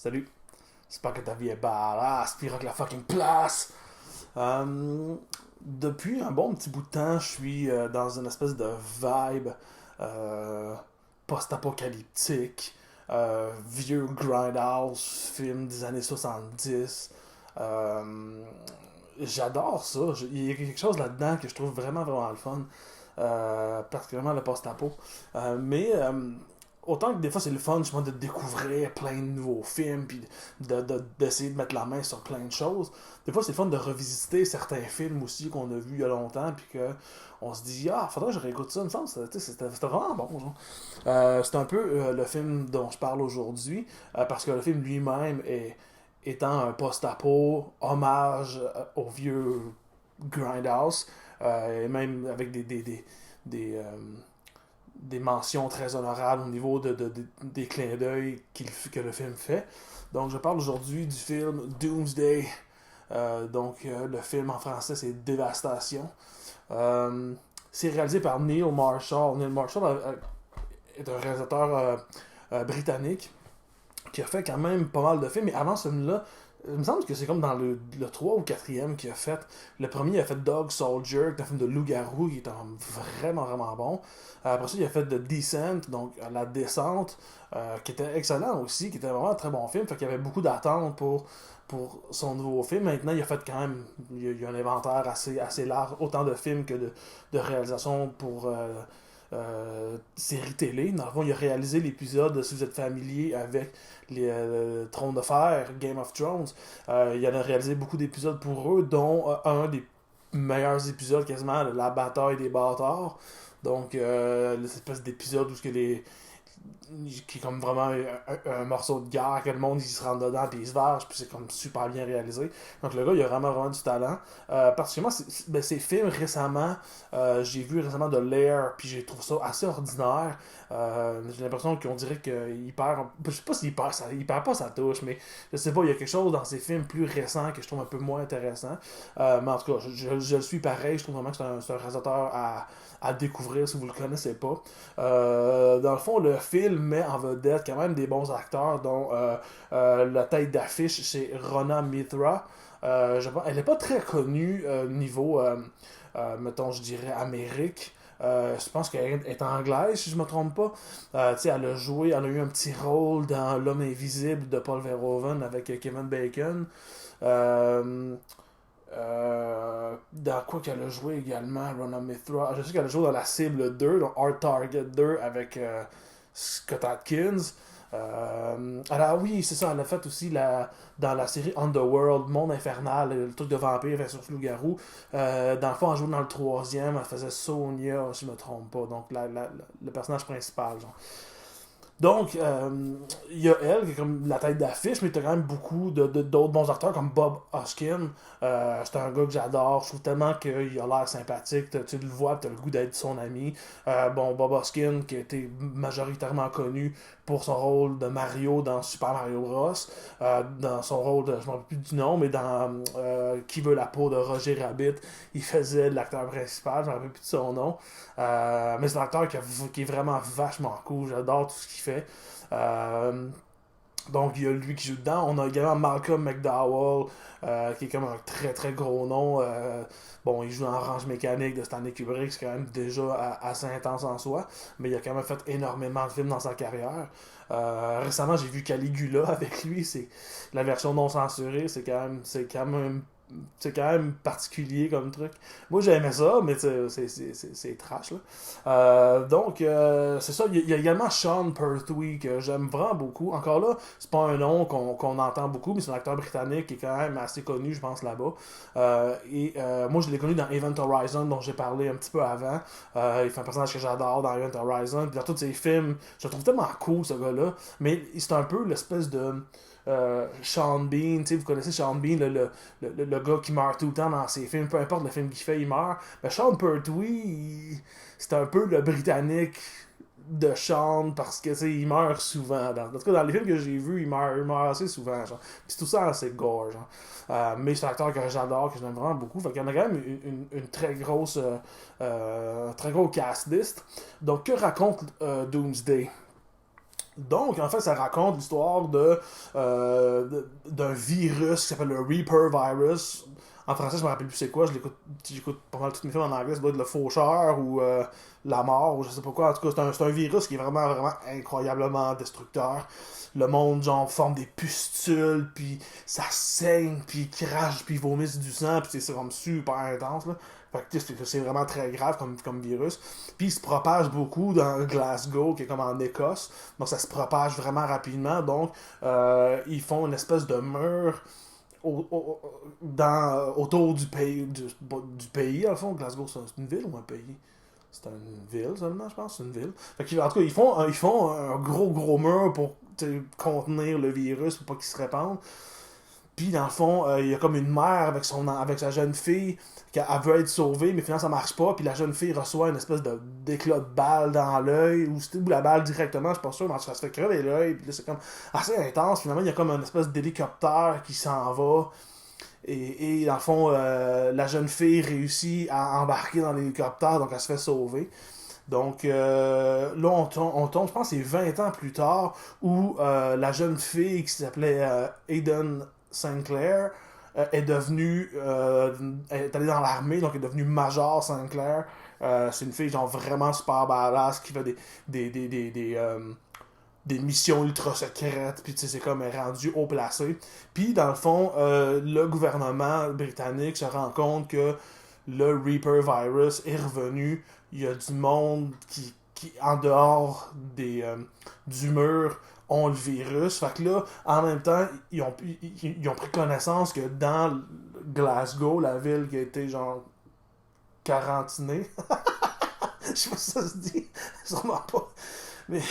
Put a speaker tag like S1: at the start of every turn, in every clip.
S1: Salut. J'espère que ta vie est badass, puis rock la fucking place. Depuis un bon petit bout de temps, je suis dans une espèce de vibe euh, post-apocalyptique, vieux grindhouse, film des années 70. Euh, J'adore ça. Il y a quelque chose là-dedans que je trouve vraiment, vraiment le fun. Particulièrement le post-apo. Mais autant que des fois c'est le fun justement de découvrir plein de nouveaux films puis d'essayer de mettre la main sur plein de choses, des fois c'est le fun de revisiter certains films aussi qu'on a vus il y a longtemps puis que on se dit ah faudrait que je réécoute ça, il me semble c'était vraiment bon genre. C'est un peu le film dont je parle aujourd'hui parce que le film lui-même est étant un post-apo hommage au vieux Grindhouse et même avec des, euh, des mentions très honorables au niveau des clins d'œil que le film fait. Donc, je parle aujourd'hui du film Doomsday. Le film en français, c'est Dévastation. C'est réalisé par Neil Marshall. Neil Marshall est un réalisateur britannique qui a fait quand même pas mal de films. Mais avant ce film-là, il me semble que c'est comme dans le 3 ou quatrième qu'il a fait. Le premier, il a fait Dog Soldier, qui est un film de loup-garou, qui est vraiment, vraiment bon. Après ça, il a fait The Descent, donc La Descente, qui était excellent aussi, qui était vraiment un très bon film. Fait qu'il y avait beaucoup d'attentes pour son nouveau film. Maintenant, il a fait quand même il y a un inventaire assez large, autant de films que de réalisations pour séries télé. Dans le fond, il a réalisé l'épisode, si vous êtes familier avec les Trônes de Fer, Game of Thrones. Il en a réalisé beaucoup d'épisodes pour eux, dont un des meilleurs épisodes quasiment, la bataille des bâtards. Donc, cette espèce d'épisode où ce que qui est comme vraiment un morceau de guerre que le monde il se rentre dedans puis il se verge puis c'est comme super bien réalisé, donc le gars il a vraiment du talent, particulièrement ses films récemment, j'ai vu récemment de Lair puis j'ai trouvé ça assez ordinaire. J'ai l'impression qu'on dirait qu'il perd, je sais pas s'il perd, il perd pas sa touche, mais je sais pas, il y a quelque chose dans ses films plus récents que je trouve un peu moins intéressant. Mais en tout cas je le suis pareil, je trouve vraiment que c'est un réalisateur à découvrir si vous le connaissez pas. Dans le fond, le film met en vedette quand même des bons acteurs, dont la tête d'affiche, c'est Rona Mitra. Elle n'est pas très connue niveau, mettons, je dirais, Amérique. Je pense qu'elle est anglaise, si je me trompe pas. Elle a eu un petit rôle dans L'Homme Invisible de Paul Verhoeven avec Kevin Bacon. Euh, dans quoi qu'elle a joué également, Rona Mitra. Je sais qu'elle a joué dans La Cible 2, donc Hard Target 2 avec Scott Atkins. Oui, c'est ça, elle a fait aussi dans la série Underworld, Monde Infernal, le truc de vampire versus loup-garou. Dans le fond, elle jouait dans le troisième, elle faisait Sonia, si je me trompe pas, donc le personnage principal. Genre. Donc, il y a elle qui est comme la tête d'affiche, mais tu as quand même beaucoup d'autres bons acteurs comme Bob Hoskins. C'est un gars que j'adore. Je trouve tellement qu'il a l'air sympathique. Tu le vois, tu as le goût d'être son ami. Bob Hoskins, qui a été majoritairement connu pour son rôle de Mario dans Super Mario Bros. Dans son rôle de, je ne me rappelle plus du nom, mais dans Qui veut la peau de Roger Rabbit, il faisait l'acteur principal, je ne me rappelle plus de son nom. Mais c'est un acteur qui est vraiment vachement cool. J'adore tout ce qu'il fait. Euh, donc, il y a lui qui joue dedans. On a également Malcolm McDowell, qui est comme un très très gros nom. Bon, il joue dans Orange Mécanique de Stanley Kubrick, c'est quand même déjà assez intense en soi. Mais il a quand même fait énormément de films dans sa carrière. Récemment, j'ai vu Caligula avec lui. C'est la version non censurée. C'est quand même particulier comme truc. Moi, j'aimais ça, mais c'est trash, là. C'est ça. Il y a également Sean Pertwee, que j'aime vraiment beaucoup. Encore là, c'est pas un nom qu'on entend beaucoup, mais c'est un acteur britannique qui est quand même assez connu, je pense, là-bas. Moi, je l'ai connu dans Event Horizon, dont j'ai parlé un petit peu avant. Il fait un personnage que j'adore dans Event Horizon. Puis dans tous ses films, je le trouve tellement cool, ce gars-là. Mais c'est un peu l'espèce de Sean Bean, vous connaissez Sean Bean, le gars qui meurt tout le temps dans ses films, peu importe le film qu'il fait, il meurt. Mais Sean Pertwee, c'est un peu le Britannique de Sean parce que il meurt souvent. En tout cas, dans les films que j'ai vus, il meurt assez souvent. Genre. Puis tout ça assez gore. Genre. Mais c'est un acteur que j'adore, que j'aime vraiment beaucoup. Fait qu'il y en a quand même une très gros cast list. Donc, que raconte Doomsday? Donc, en fait, ça raconte l'histoire d'un virus qui s'appelle le Reaper Virus. En français, je me rappelle plus c'est quoi. J'écoute pas mal tous mes films en anglais. Ça doit être le faucheur ou la mort ou je sais pas quoi. En tout cas, c'est un virus qui est vraiment, vraiment incroyablement destructeur. Le monde, genre, forme des pustules, puis ça saigne, puis il crache, puis il vomisse du sang, puis c'est comme super intense, là. Fait que c'est vraiment très grave comme virus. Puis il se propage beaucoup dans Glasgow, qui est comme en Écosse. Donc ça se propage vraiment rapidement. Donc ils font une espèce de mur autour du pays, du pays, en fond. Glasgow, c'est une ville ou un pays? C'est une ville seulement, je pense. C'est une ville. Fait que, en tout cas, ils font un gros mur pour contenir le virus pour pas qu'il se répande. Puis, dans le fond, il y a comme une mère avec sa jeune fille qui veut être sauvée, mais finalement ça marche pas. Puis la jeune fille reçoit une espèce d'éclat de balle dans l'œil, ou c'était où la balle directement, je suis pas sûr, mais ça se fait crever l'œil. Puis là, c'est comme assez intense. Finalement, il y a comme une espèce d'hélicoptère qui s'en va. Et dans le fond, la jeune fille réussit à embarquer dans l'hélicoptère, donc elle se fait sauver. Donc là, on tombe, je pense que c'est 20 ans plus tard, où la jeune fille qui s'appelait Aiden Sinclair est allée dans l'armée, donc est devenue Major Sinclair. C'est une fille genre vraiment super badass qui fait des missions ultra secrètes, puis tu sais, c'est comme elle est rendue haut placé. Puis dans le fond, le gouvernement britannique se rend compte que le Reaper virus est revenu. Il y a du monde qui en dehors du mur, ont le virus. Fait que là, en même temps, ils ont pris connaissance que dans Glasgow, la ville qui a été genre quarantinée, je sais pas si ça se dit, sûrement pas, mais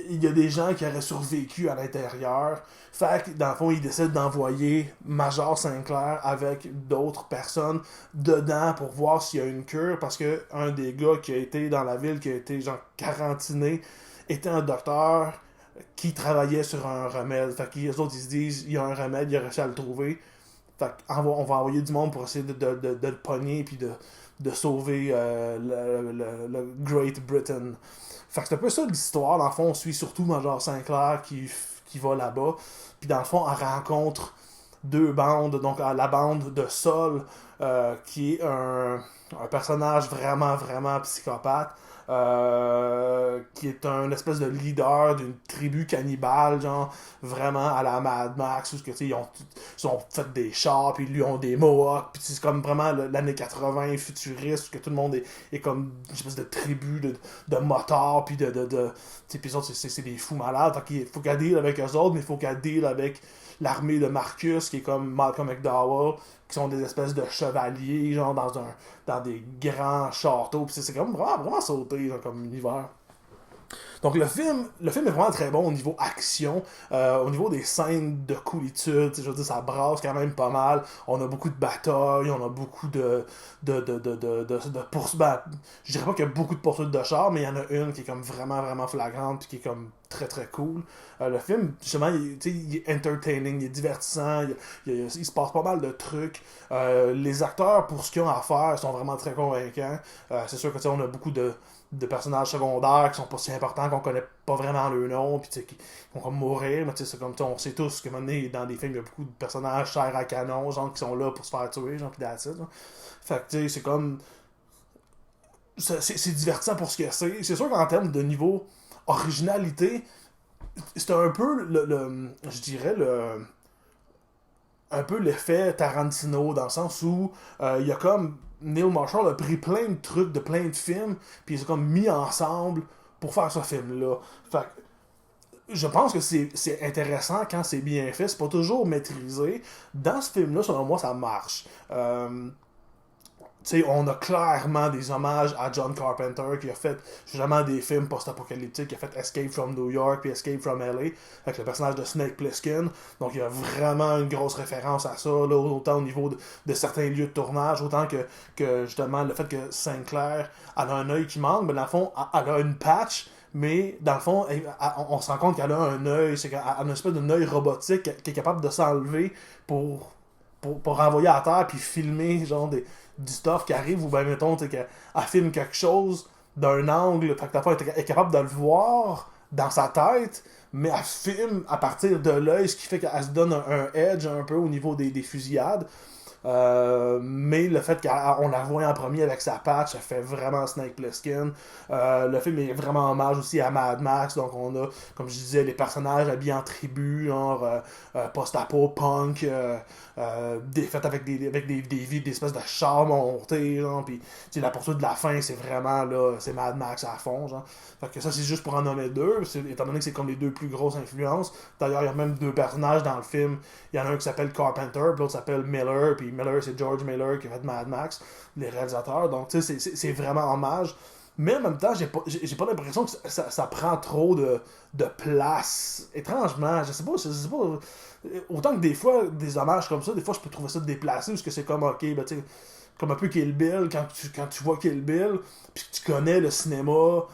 S1: il y a des gens qui auraient survécu à l'intérieur. Fait que, dans le fond, ils décident d'envoyer Major Sinclair avec d'autres personnes dedans pour voir s'il y a une cure, parce que un des gars qui a été dans la ville, qui a été genre quarantiné, était un docteur qui travaillait sur un remède. Fait que les autres, ils se disent, il y a un remède, il a réussi à le trouver. Fait qu'on va envoyer du monde pour essayer de le pogner puis de sauver le Great Britain. Fait que c'est un peu ça l'histoire. Dans le fond, on suit surtout Major Sinclair qui va là-bas. Puis dans le fond, on rencontre deux bandes. Donc la bande de Sol, qui est un personnage vraiment, vraiment psychopathe. Qui est un espèce de leader d'une tribu cannibale, genre vraiment à la Mad Max, où ils ont fait des chars, puis ils lui ont des mohawks, puis c'est comme vraiment l'année 80 futuriste, où que tout le monde est comme une espèce de tribu de motards, puis puis c'est des fous malades, fait qu'il faut qu'elle deal avec eux autres, mais il faut qu'elle deal avec l'armée de Marcus, qui est comme Malcolm McDowell, qui sont des espèces de chevaliers, genre dans des grands châteaux. Puis c'est comme vraiment, vraiment sauté genre, comme univers. Donc le film est vraiment très bon au niveau action, au niveau des scènes de coolitude, je veux dire, ça brasse quand même pas mal. On a beaucoup de batailles, on a beaucoup de poursuites. Ben, je dirais pas qu'il y a beaucoup de poursuites de chars, mais il y en a une qui est comme vraiment, vraiment flagrante, puis qui est comme très, très cool. Le film, justement, il est entertaining, il est divertissant, il se passe pas mal de trucs. Les acteurs, pour ce qu'ils ont à faire, sont vraiment très convaincants. C'est sûr que on a beaucoup de personnages secondaires qui sont pas si importants, qu'on connaît pas vraiment le nom, puis qui vont comme mourir, mais c'est comme on sait tous que maintenant dans des films il y a beaucoup de personnages chers à canon, genre qui sont là pour se faire tuer, genre pis that's it, genre. Fait que tu sais, c'est comme c'est divertissant pour ce que c'est. C'est sûr qu'en termes de niveau originalité, c'est un peu je dirais un peu l'effet Tarantino, dans le sens où il y a comme Neil Marshall a pris plein de trucs de plein de films, puis ils sont comme mis ensemble pour faire ce film-là. Fait que je pense que c'est intéressant quand c'est bien fait, c'est pas toujours maîtrisé. Dans ce film-là, selon moi, ça marche. Tu sais, on a clairement des hommages à John Carpenter qui a fait justement des films post-apocalyptiques, qui a fait Escape from New York puis Escape from LA avec le personnage de Snake Plissken. Donc il y a vraiment une grosse référence à ça, là, autant au niveau de certains lieux de tournage, autant que justement le fait que Sinclair elle a un œil qui manque, mais dans le fond, elle a une patch. Mais dans le fond, on se rend compte qu'elle a un œil, c'est qu'elle a une espèce d'un œil robotique qui est capable de s'enlever pour renvoyer à terre puis filmer genre du stuff qui arrive, ou ben mettons qu'elle filme quelque chose d'un angle, fait que ta femme est capable de le voir dans sa tête, mais elle filme à partir de l'œil, ce qui fait qu'elle se donne un edge un peu au niveau des fusillades. Mais le fait qu'on la voit en premier avec sa patch, ça fait vraiment Snake Plissken. Le film est vraiment hommage aussi à Mad Max, donc on a, comme je disais, les personnages habillés en tribu, genre post-apo, punk, fait avec des espèces de chars montés, genre, puis la poursuite de la fin, c'est vraiment là, c'est Mad Max à fond, genre. Fait que ça, c'est juste pour en nommer deux, étant donné que c'est comme les deux plus grosses influences. D'ailleurs, il y a même deux personnages dans le film. Il y en a un qui s'appelle Carpenter, puis l'autre s'appelle Miller, puis Miller, c'est George Miller qui a fait Mad Max, les réalisateurs. Donc, tu sais, c'est vraiment hommage. Mais en même temps, j'ai pas l'impression que ça prend trop de place. Étrangement, je sais pas. Autant que des fois, des hommages comme ça, des fois, je peux trouver ça déplacé, parce que c'est comme, ok, ben, tu sais, comme un peu Kill Bill, quand tu vois Kill Bill, puis que tu connais le cinéma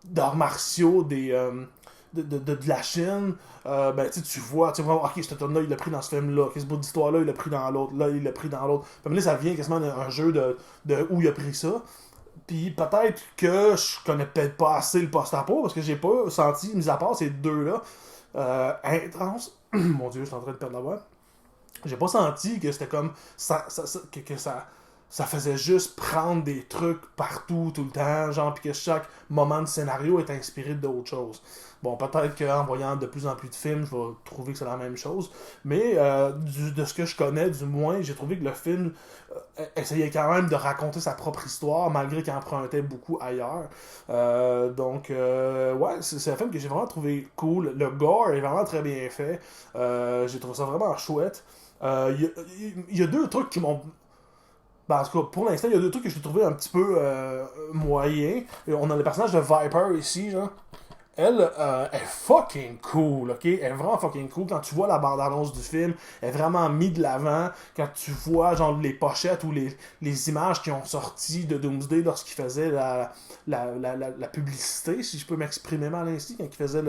S1: d'arts martiaux de la Chine, ben tu vois, ok, cet homme-là, il l'a pris dans ce film-là, ce bout d'histoire-là, il l'a pris dans l'autre, là, il l'a pris dans l'autre. Puis là, ça vient quasiment d'un jeu de où il a pris ça. Puis peut-être que je connais peut-être pas assez le post-apo, parce que j'ai pas senti, mis à part ces deux-là, intense. Mon Dieu, je suis en train de perdre la voix. J'ai pas senti que c'était comme que ça faisait juste prendre des trucs partout, tout le temps, genre, puis que chaque moment de scénario est inspiré d'autres choses. Bon, peut-être qu'en voyant de plus en plus de films, je vais trouver que c'est la même chose, mais de ce que je connais, du moins, j'ai trouvé que le film essayait quand même de raconter sa propre histoire, malgré qu'il empruntait beaucoup ailleurs. Ouais, c'est un film que j'ai vraiment trouvé cool. Le gore est vraiment très bien fait. J'ai trouvé ça vraiment chouette. Il y a deux trucs qui m'ont... Ben, en tout cas, pour l'instant, il y a deux trucs que j'ai trouvé un petit peu moyens. On a le personnage de Viper ici, genre. Elle est fucking cool, ok? Elle est vraiment fucking cool. Quand tu vois la bande-annonce du film, elle est vraiment mise de l'avant. Quand tu vois genre les pochettes ou les images qui ont sorti de Doomsday lorsqu'il faisait la publicité, si je peux m'exprimer mal ainsi, quand il faisait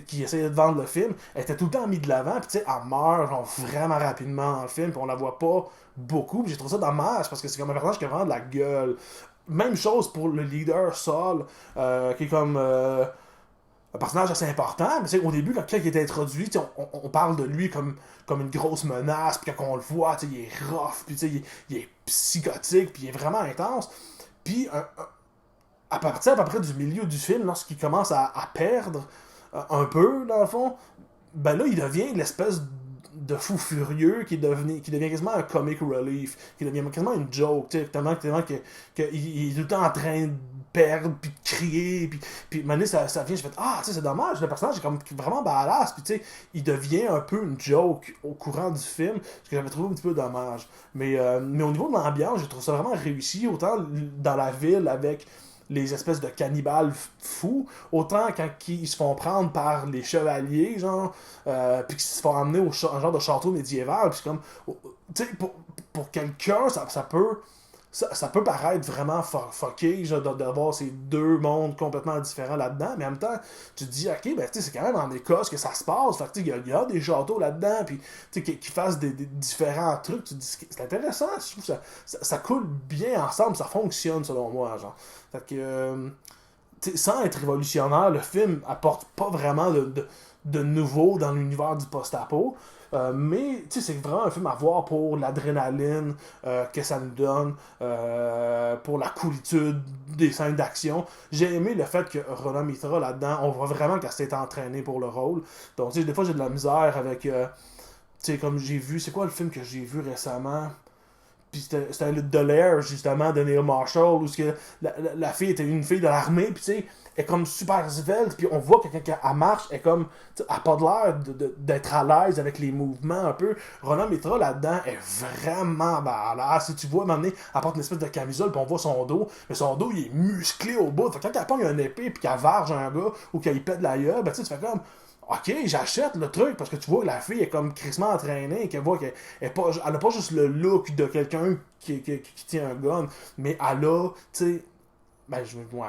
S1: qui essayait de vendre le film, elle était tout le temps mise de l'avant. Puis tu sais, elle meurt genre, vraiment rapidement dans le film, puis on la voit pas beaucoup. Puis j'ai trouvé ça dommage parce que c'est comme un personnage qui a vraiment de la gueule. Même chose pour le leader Saul, qui est comme un personnage assez important, mais au début, quand il est introduit, on parle de lui comme une grosse menace, puis quand on le voit, il est rough, puis il est psychotique, puis il est vraiment intense. Puis à partir à peu près du milieu du film, lorsqu'il commence à perdre un peu, dans le fond, ben là, il devient l'espèce de fou furieux qui devient quasiment un comic relief, qui devient quasiment une joke, tellement qu'il est tout le temps en train de perdre, puis de crier, puis maintenant ça vient, je fais ah, tu sais, c'est dommage, le personnage est comme vraiment badass, puis tu sais, il devient un peu une joke au courant du film, ce que j'avais trouvé un petit peu dommage. Mais au niveau de l'ambiance, je trouve ça vraiment réussi, autant dans la ville avec les espèces de cannibales fous, autant quand ils se font prendre par les chevaliers, genre, puis qu'ils se font emmener un genre de château médiéval, puis comme, tu sais, pour quelqu'un, ça peut paraître vraiment fucké, genre, d'avoir ces deux mondes complètement différents là-dedans, mais en même temps, tu te dis, ok, ben, tu sais, c'est quand même en Écosse que ça se passe, fait que, tu sais, il y a des châteaux là-dedans, puis, tu sais, qui fassent des différents trucs, tu te dis, c'est intéressant, je trouve que ça coule bien ensemble, ça fonctionne, selon moi, genre. Fait que, sans être révolutionnaire, le film apporte pas vraiment de nouveau dans l'univers du post-apo. Mais c'est vraiment un film à voir pour l'adrénaline que ça nous donne, pour la coolitude des scènes d'action. J'ai aimé le fait que Rona Mitra là-dedans, on voit vraiment qu'elle s'est entraînée pour le rôle. Donc des fois j'ai de la misère avec, comme j'ai vu, c'est quoi le film que j'ai vu récemment? Puis c'était The Lair, justement, de Neil Marshall, où la fille était une fille de l'armée, puis tu sais, elle est comme super svelte, puis on voit que quand elle marche, elle comme, elle a pas de l'air d'être à l'aise avec les mouvements un peu. Rona Mitra, là-dedans, est vraiment badass. Si tu vois, m'amener, elle porte une espèce de camisole, puis on voit son dos, mais son dos, il est musclé au bout. Fait que quand elle pogne un épée, puis qu'elle varge un gars, ou qu'elle pète la gueule, ben tu fais comme... Ok, j'achète le truc parce que tu vois que la fille est comme crissement entraînée, qu'elle voit qu'elle elle a pas juste le look de quelqu'un qui tient un gun, mais elle a, tu sais, ben ouais,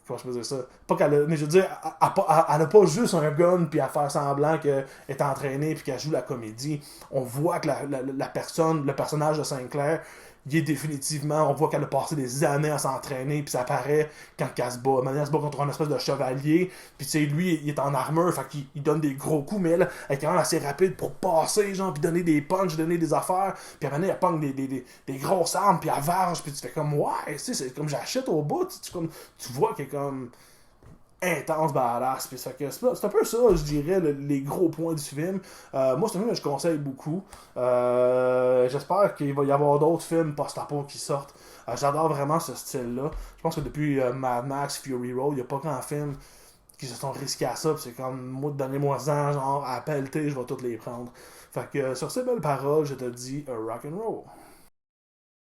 S1: comment je peux dire ça? Pas qu'elle a, mais je veux dire, elle a pas juste un gun puis à faire semblant qu'elle est entraînée puis qu'elle joue la comédie. On voit que la personne, le personnage de Sinclair, il est définitivement, on voit qu'elle a passé des années à s'entraîner, puis ça apparaît quand elle se bat. Maintenant, elle se bat contre un espèce de chevalier, puis tu sais, lui, il est en armure, fait qu'il il donne des gros coups, mais elle est quand même assez rapide pour passer, genre, puis donner des punches, donner des affaires, puis à un moment donné, elle pogne des grosses armes, puis elle varge, puis tu fais comme, ouais, tu sais, c'est comme j'achète au bout, tu vois qu'elle est comme intense badass. Puis c'est un peu ça, je dirais, les gros points du film. Moi, c'est un film que je conseille beaucoup. J'espère qu'il va y avoir d'autres films post-apo qui sortent. J'adore vraiment ce style-là. Je pense que depuis Mad Max, Fury Road, il n'y a pas grand film qui se sont risqués à ça. Puis c'est comme, moi, donnez-moi-en, genre, à pelleter, je vais toutes les prendre. Fait que sur ces belles paroles, je te dis rock and roll.